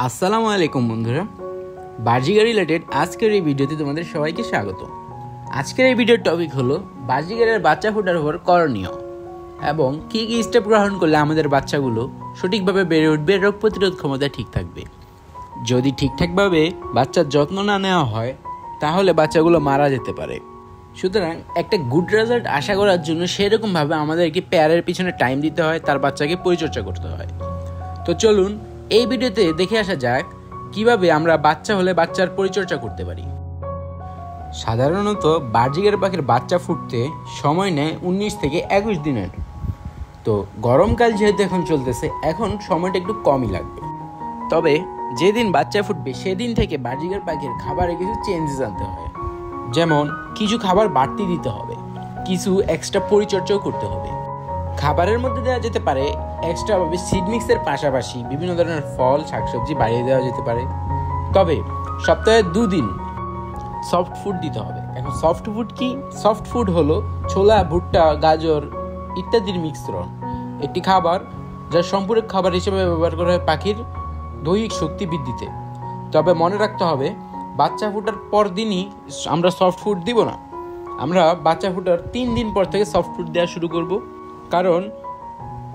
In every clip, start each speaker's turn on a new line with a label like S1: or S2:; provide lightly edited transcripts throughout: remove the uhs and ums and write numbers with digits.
S1: আসসালামু আলাইকুম বন্ধুরা, বার্জিকার রিলেটেড আজকের এই ভিডিওতে তোমাদের সবাইকে স্বাগত। আজকের এই ভিডিওর টপিক হলো বার্জিকারের বাচ্চা ফোটার উপর করণীয় এবং কী কী স্টেপ গ্রহণ করলে আমাদের বাচ্চাগুলো সঠিকভাবে বেড়ে উঠবে, রোগ প্রতিরোধ ক্ষমতা ঠিক থাকবে। যদি ঠিকঠাকভাবে বাচ্চার যত্ন না নেওয়া হয় তাহলে বাচ্চাগুলো মারা যেতে পারে। সুতরাং একটা গুড রেজাল্ট আশা করার জন্য সেরকমভাবে আমাদেরকে পেয়ারের পিছনে টাইম দিতে হয়, তার বাচ্চাকে পরিচর্যা করতে হয়। তো চলুন এই ভিডিওতে দেখে আসা যাক কিভাবে আমরা বাচ্চা হলে বাচ্চার পরিচর্যা করতে পারি। সাধারণত বার্জিকার পাখির বাচ্চা ফুটতে সময় নেয় 19 থেকে 21 দিনের। তো গরমকাল যেহেতু এখন চলতেছে, এখন সময়টা একটু কমই লাগবে। তবে যেদিন বাচ্চা ফুটবে সেদিন থেকে বার্জিকার পাখির খাবারে কিছু চেঞ্জেস আনতে হয়। যেমন কিছু খাবার বাড়তি দিতে হবে, কিছু এক্সট্রা পরিচর্যাও করতে হবে। খাবারের মধ্যে দেওয়া যেতে পারে এক্সট্রাভাবে সিড মিক্সের পাশাপাশি বিভিন্ন ধরনের ফল শাকসবজি বাড়িয়ে দেওয়া যেতে পারে। তবে সপ্তাহে 2 দিন সফট ফুড দিতে হবে। এখন সফট ফুড কি? সফট ফুড হলো ছোলা, ভুট্টা, গাজর ইত্যাদির মিশ্রণ, একটি খাবার যা সম্পূরক খাবার হিসেবে ব্যবহার করা হয় পাখির দৈহিক শক্তি বৃদ্ধিতে। তবে মনে রাখতে হবে, বাচ্চা ফোটার পর দিনই আমরা সফট ফুড দিব না। আমরা বাচ্চা ফোটার 3 দিন পর থেকে সফট ফুড দেওয়া শুরু করব। কারণ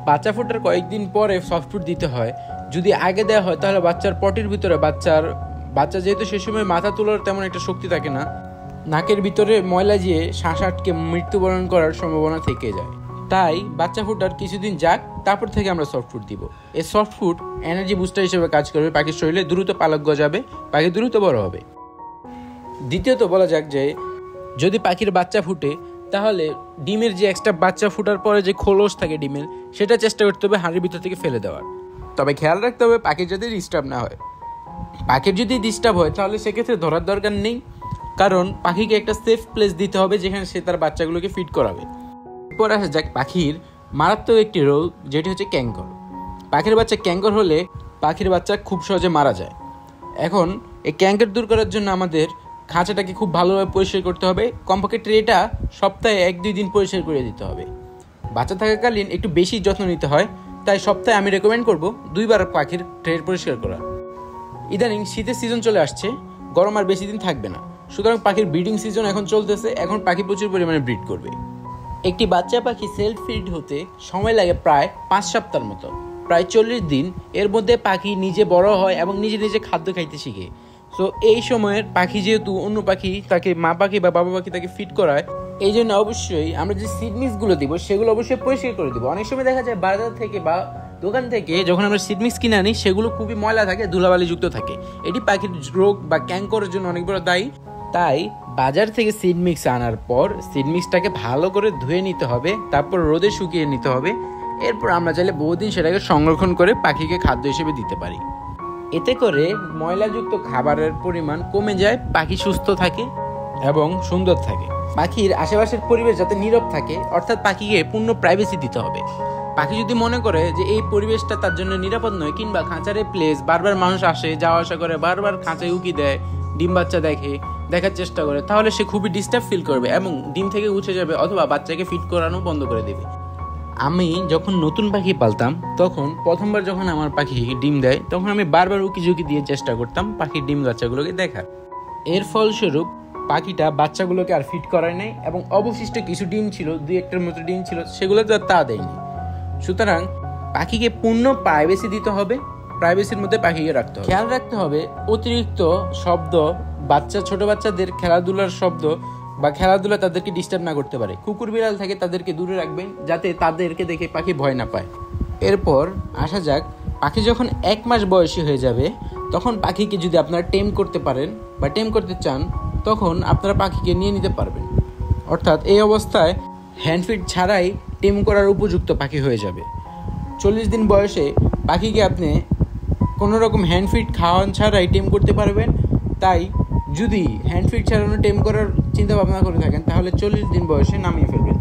S1: বাচ্চা ফোটার কয়েকদিন পরে সফট ফুড দিতে হয়। যদি আগে দেওয়া হয় তাহলে বাচ্চার পটির ভিতরে বাচ্চা যেহেতু সে সময় মাথা তোলার তেমন একটা শক্তি থাকে না, নাকের ভিতরে ময়লা যেয়ে শ্বাস আটকে মৃত্যুবরণ করার সম্ভাবনা থেকে যায়। তাই বাচ্চা ফোটার কিছুদিন যাক, তারপর থেকে আমরা সফট ফুড দিব। এই সফট ফুড এনার্জি বুস্টার হিসেবে কাজ করবে, পাখির শরীরে দ্রুত পালক গজাবে, পাখি দ্রুত বড় হবে। দ্বিতীয়ত বলা যাক যে যদি পাখির বাচ্চা ফুটে তাহলে ডিমের যে এক্সট্রা বাচ্চা ফোটার পরে যে খোলস থাকে ডিমের, সেটা চেষ্টা করতে হবে হাঁড়ির ভিতর থেকে ফেলে দেওয়ার। তবে খেয়াল রাখতে হবে পাখির যাতে ডিস্টার্ব না হয়। পাখির যদি ডিস্টার্ব হয় তাহলে সেক্ষেত্রে ধরার দরকার নেই, কারণ পাখিকে একটা সেফ প্লেস দিতে হবে যেখানে সে তার বাচ্চাগুলোকে ফিড করাবে। এরপর আসা যাক পাখির মারাত্মক একটি রোগ, যেটি হচ্ছে ক্যাঙ্কর। পাখির বাচ্চা ক্যাঙ্কর হলে পাখির বাচ্চা খুব সহজে মারা যায়। এখন এই ক্যাঙ্কর দূর করার জন্য আমাদের খাঁচাটাকে খুব ভালোভাবে পরিষ্কার করতে হবে। কমপক্ষে ট্রেটা সপ্তাহে 1-2 দিন পরিষ্কার করে দিতে হবে। বাচ্চা থাকাকালীন একটু বেশি যত্ন নিতে হয়, তাই সপ্তাহে আমি রেকমেন্ড করব 2 বার পাখির ট্রে পরিষ্কার করা। ইদানিং শীতের সিজন চলে আসছে, গরম আর বেশি দিন থাকবে না। সুতরাং পাখির ব্রিডিং সিজন এখন চলতেছে, এখন পাখি প্রচুর পরিমাণে ব্রিড করবে। একটি বাচ্চা পাখি সেলফ ফিড হতে সময় লাগে প্রায় 5 সপ্তাহের মতো, প্রায় 40 দিন। এর মধ্যে পাখি নিজে বড় হয় এবং নিজে নিজে খাদ্য খাইতে শিখে। সো এই সময়ের পাখি যেহেতু অন্য পাখি তাকে মা পাখি বা বাবা পাখি তাকে ফিড করায়, এই জন্য অবশ্যই আমরা যে সিড মিক্সগুলো দিব সেগুলো অবশ্যই পরিষ্কার করে দিব। অনেক সময় দেখা যায় বাজার থেকে বা দোকান থেকে যখন আমরা সিড মিক্স কিনে আনি সেগুলো খুবই ময়লা থাকে, ধুলাবালি যুক্ত থাকে। এটি পাখির রোগ বা ক্যাঙ্করের জন্য অনেক বড় দায়ী। তাই বাজার থেকে সিড মিক্স আনার পর সিড মিক্সটাকে ভালো করে ধুয়ে নিতে হবে, তারপর রোদে শুকিয়ে নিতে হবে। এরপর আমরা চাইলে বহুদিন সেটাকে সংরক্ষণ করে পাখিকে খাদ্য হিসেবে দিতে পারি। এতে করে ময়লাযুক্ত খাবারের পরিমাণ কমে যায়, পাখি সুস্থ থাকে এবং সুন্দর থাকে। পাখির আশেপাশের পরিবেশ যাতে নীরব থাকে, অর্থাৎ পাখিকে পূর্ণ প্রাইভেসি দিতে হবে। পাখি যদি মনে করে যে এই পরিবেশটা তার জন্য নিরাপদ নয়, কিংবা খাঁচারে প্লেস বারবার মানুষ আসে যাওয়া আসা করে, বারবার খাঁচায় উকি দেয়, ডিম বাচ্চা দেখার চেষ্টা করে, তাহলে সে খুবই ডিস্টার্ব ফিল করবে এবং ডিম থেকে উঠে যাবে অথবা বাচ্চাকে ফিড করানো বন্ধ করে দেবে। আমি যখন নতুন পাখি পালতাম তখন প্রথমবার যখন আমার পাখি ডিম দেয় তখন আমি বারবার উকি ঝুঁকি দিয়ে চেষ্টা করতাম পাখির ডিম বাচ্চাগুলোকে দেখার। এর ফলস্বরূপ পাখিটা বাচ্চাগুলোকে আর ফিড করায় নাই এবং অবশিষ্ট কিছু ডিম ছিল, 2-1টার মতো ডিম ছিল, সেগুলো তো আর তা দেয়নি। সুতরাং পাখিকে পূর্ণ প্রাইভেসি দিতে হবে, প্রাইভেসির মধ্যে পাখিকে রাখতে হবে। খেয়াল রাখতে হবে অতিরিক্ত শব্দ, ছোট বাচ্চাদের খেলাধুলার শব্দ বা খেলাধুলা তাদেরকে ডিস্টার্ব না করতে পারে। কুকুর বিড়াল থাকে তাদেরকে দূরে রাখবেন, যাতে তাদেরকে দেখে পাখি ভয় না পায়। এরপর আসা যাক, পাখি যখন 1 মাস বয়সী হয়ে যাবে তখন পাখিকে যদি আপনারা টেম করতে পারেন বা টেম করতে চান, তখন আপনারা পাখিকে নিয়ে নিতে পারবেন। অর্থাৎ এই অবস্থায় হ্যান্ডফিড ছাড়াই টেম করার উপযুক্ত পাখি হয়ে যাবে। 40 দিন বয়সে পাখিকে আপনি কোনো রকম হ্যান্ডফিড খাওয়ান ছাড়াই টেম করতে পারবেন। তাই যদি হ্যান্ডফিড ছাড়ানো টেম করার চিন্তা ভাবনা করে থাকেন তাহলে 40 দিন বয়সে নামিয়ে ফেলবেন।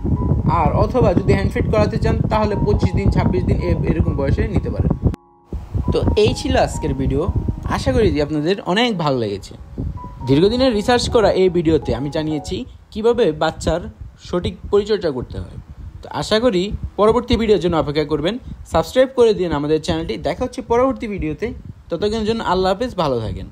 S1: আর অথবা যদি হ্যান্ডফিড করাতে চান তাহলে 25 দিন 26 দিন এরকম বয়সে নিতে পারেন। তো এই ছিল আজকের ভিডিও। আশা করি যে আপনাদের অনেক ভালো লেগেছে। দীর্ঘদিনের রিসার্চ করা এই ভিডিওতে আমি জানিয়েছি কিভাবে বাচ্চার সঠিক পরিচর্যা করতে হয়। তো আশা করি পরবর্তী ভিডিওর জন্য অপেক্ষা করবেন। সাবস্ক্রাইব করে দিন আমাদের চ্যানেলটি। দেখা হচ্ছে পরবর্তী ভিডিওতে। ততক্ষণের জন্য আল্লাহ হাফেজ, ভালো থাকেন।